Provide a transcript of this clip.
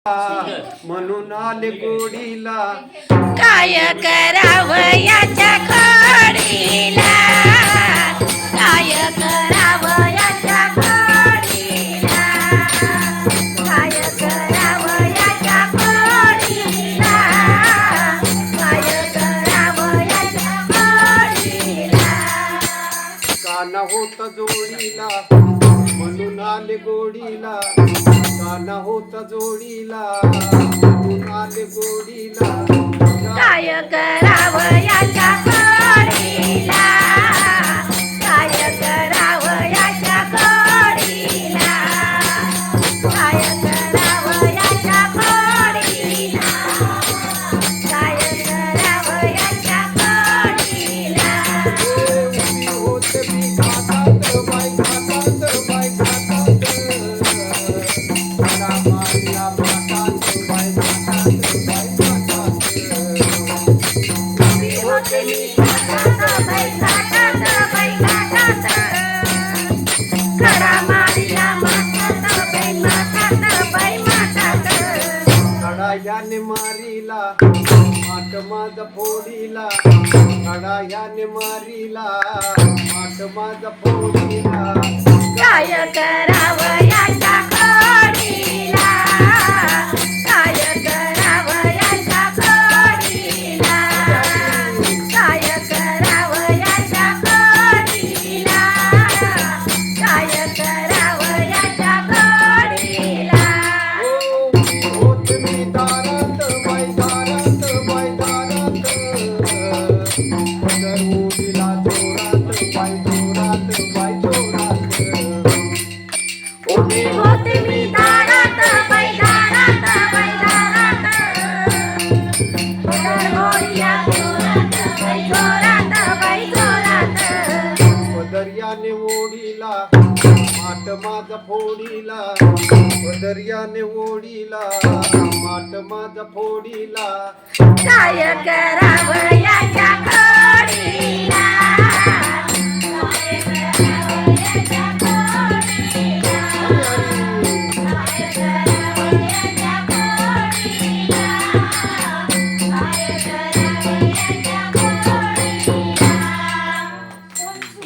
म्हणून आले गोडीला काय करावं याच्या खोडीला, काय करावं याच्या खोडीला, काय करावं याच्या खोडीला, काय करावं याच्या खोडीला. काना होता जोडीला म्हणून आले गोडीला, काना होता जोडीला म्हणून आले गोडीला. काय करावं याच्या खोडीला, काय करावं याच्या खोडीला, काय करावं याच्या खोडीला, काय करावं याच्या खोडीला. उभी होते मी खातात बाई खातात बाई खातात, मला मारिया खातात बाई खातात बाई खातात. उभी होते मी खातात बाई खातात बाई खातात, खरा मारिया मातात बाई मातात बाई मातात. कडायाने मारीला माठ माझा फोडीला, कडायाने मारीला माठ माझा फोडीला. काय करावं याच्या खोडीला, काय करावं याच्या खोडीला, काय करावं याच्या खोडीला, काय करावं याच्या खोडीला. होत मी दारात बाई दारात बाई दारात, पदर उडीला जोरात बाई जोरात बाई जोरात. उभी होते मी दारात बाई दारात बाई दारात, होया जोरात बाई जोरात बाई जोरात. पदर्याने ओढीला माठ माझा फोडीला, पदर्याने ओढीला माठ माझा फोडीला. काय करावं